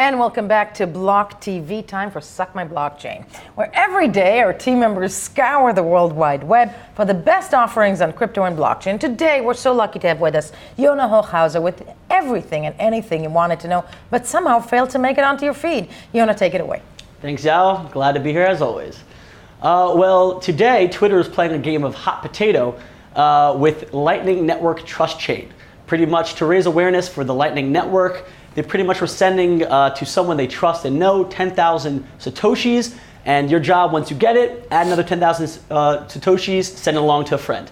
And welcome back to BLOCKTV, time for Suck My Blockchain, where every day our team members scour the World Wide Web for the best offerings on crypto and blockchain. Today, we're so lucky to have with us Yona Hochhauser with everything and anything you wanted to know, but somehow failed to make it onto your feed. Yona, take it away. Thanks, Al. Glad to be here as always. Well, today, Twitter is playing a game of hot potato with Lightning Network Trust Chain. Pretty much to raise awareness for the Lightning Network, they pretty much were sending to someone they trust and know 10,000 Satoshis, and your job once you get it, add another 10,000 Satoshis, send it along to a friend.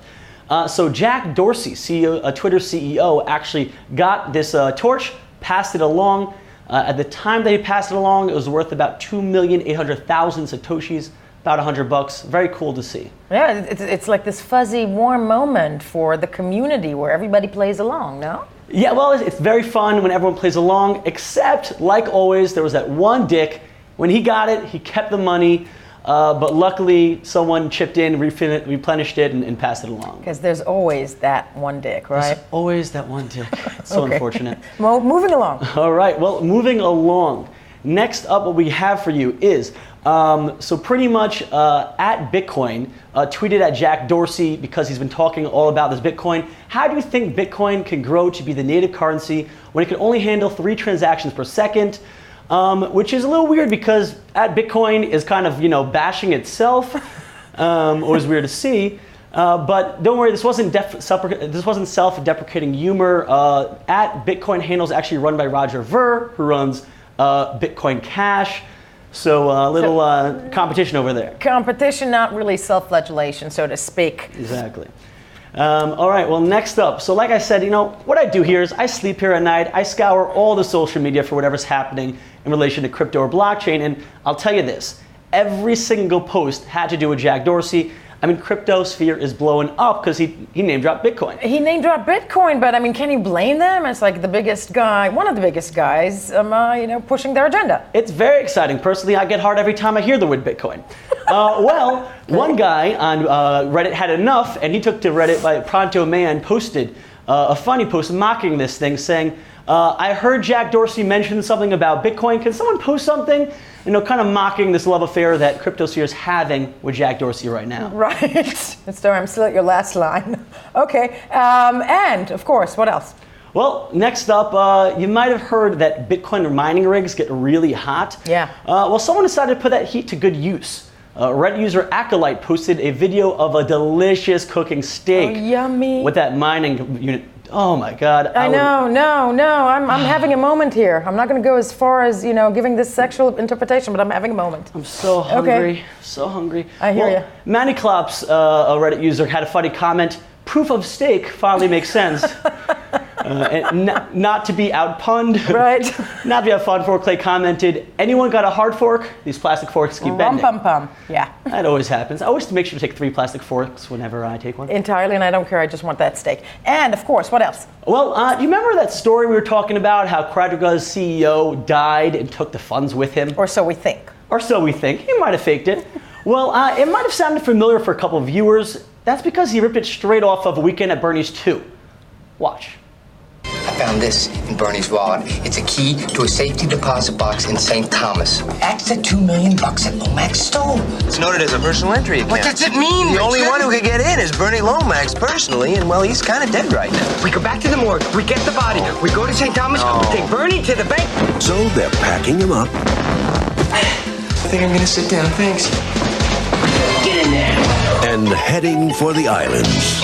So Jack Dorsey, Twitter CEO, actually got this torch, passed it along. At the time that he passed it along, it was worth about 2,800,000 Satoshis, about $100. Very cool to see. Yeah, it's like this fuzzy, warm moment for the community where everybody plays along, no? Yeah, well, it's very fun when everyone plays along, except, like always, there was that one dick. When he got it, he kept the money, but luckily someone chipped in, replenished it, and passed it along. Because there's always that one dick, right? There's always that one dick. It's so unfortunate. Well, moving along. All right, well, moving along. Next up, what we have for you is, so pretty much at Bitcoin, tweeted at Jack Dorsey because he's been talking all about this Bitcoin. How do you think Bitcoin can grow to be the native currency when it can only handle 3 transactions per second? Which is a little weird because at Bitcoin is kind of, bashing itself. Always weird to see. But don't worry, this wasn't self-deprecating humor. At Bitcoin handles actually run by Roger Ver, who runs Bitcoin Cash. So a little competition over there. Competition, not really self-flagellation, so to speak. Exactly. All right, well, next up. So like I said, what I do here is I sleep here at night. I scour all the social media for whatever's happening in relation to crypto or blockchain. And I'll tell you this, every single post had to do with Jack Dorsey. I mean, Cryptosphere is blowing up because he name-dropped Bitcoin. He name-dropped Bitcoin, but I mean, can you blame them? It's like the biggest guy, one of the biggest guys, pushing their agenda. It's very exciting. Personally, I get hard every time I hear the word Bitcoin. One guy on Reddit had enough, and he took to Reddit by Pronto Man, posted a funny post mocking this thing, saying, I heard Jack Dorsey mention something about Bitcoin. Can someone post something? Kind of mocking this love affair that Cryptosphere is having with Jack Dorsey right now. Right. So I'm still at your last line. Okay. And, of course, what else? Well, next up, you might have heard that Bitcoin mining rigs get really hot. Yeah. Well, someone decided to put that heat to good use. Reddit user Acolyte posted a video of a delicious cooking steak. Oh, yummy. With that mining unit. Oh my God. I'm having a moment here. I'm not going to go as far as, giving this sexual interpretation, but I'm having a moment. I'm so hungry. Okay. So hungry. I hear you. Manny Klops, a Reddit user, had a funny comment. Proof of steak finally makes sense. And not to be outpunned. Right. Not to be outpunned, for Clay commented, anyone got a hard fork? These plastic forks keep bending. Yeah. That always happens. I always make sure to take 3 plastic forks whenever I take one. Entirely, and I don't care. I just want that steak. And, of course, what else? Well, do you remember that story we were talking about, how Quadriga's CEO died and took the funds with him? Or so we think. Or so we think. He might have faked it. Well, it might have sounded familiar for a couple of viewers. That's because he ripped it straight off of A Weekend at Bernie's 2. Watch. I found this in Bernie's wallet. It's a key to a safety deposit box in St. Thomas. That's the $2 million that Lomax stole. It's noted as a personal entry account. What does it mean, The Richard? only one who could get in is Bernie Lomax personally, and well, he's kind of dead right now. We go back to the morgue. We get the body. We go to St. Thomas. We take Bernie to the bank. So they're packing him up. I think I'm gonna sit down. Thanks. Get in there. And heading for the islands.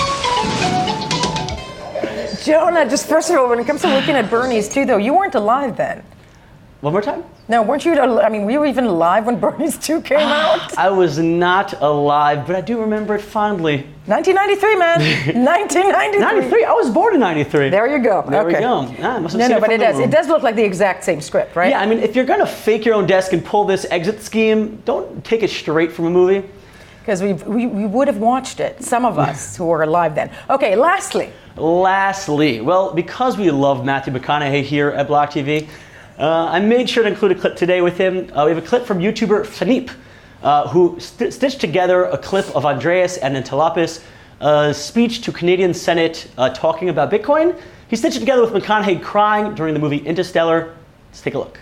Jonah, just first of all, when it comes to Weekend at Bernie's too, though, you weren't alive then. One more time? No, weren't you? Were you even alive when Bernie's 2 came out? I was not alive, but I do remember it fondly. 1993, man. 1993. 93? I was born in 93. There you go. There we okay. go. I must have seen But from it does look like the exact same script, right? Yeah, I mean, if you're going to fake your own desk and pull this exit scheme, don't take it straight from a movie. Because we would have watched it, some of us who were alive then. Okay, lastly, well, because we love Matthew McConaughey here at BLOCKTV, I made sure to include a clip today with him. We have a clip from YouTuber Philippe, who stitched together a clip of Andreas Antonopoulos' speech to Canadian Senate talking about Bitcoin. He stitched it together with McConaughey crying during the movie Interstellar. Let's take a look.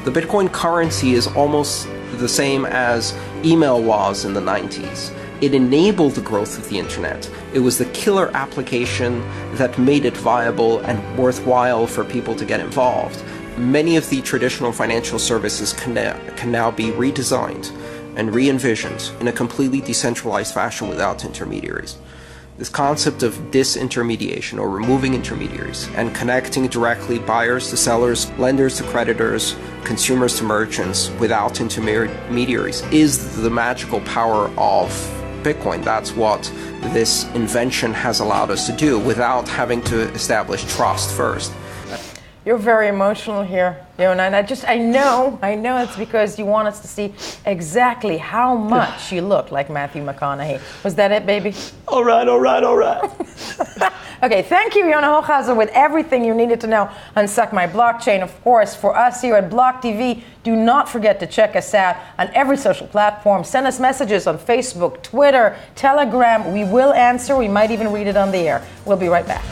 The Bitcoin currency is almost the same as email was in the 90s. It enabled the growth of the internet. It was the killer application that made it viable and worthwhile for people to get involved. Many of the traditional financial services can now be redesigned and re-envisioned in a completely decentralized fashion without intermediaries. This concept of disintermediation, or removing intermediaries, and connecting directly buyers to sellers, lenders to creditors, consumers to merchants without intermediaries, is the magical power of Bitcoin. That's what this invention has allowed us to do without having to establish trust first. You're very emotional here, Yona, and I know it's because you want us to see exactly how much you look like Matthew McConaughey. Was that it, baby? All right. Okay, thank you, Yona Hochhauser, with everything you needed to know on Suck My Blockchain. Of course, for us here at BLOCKTV, do not forget to check us out on every social platform. Send us messages on Facebook, Twitter, Telegram. We will answer. We might even read it on the air. We'll be right back.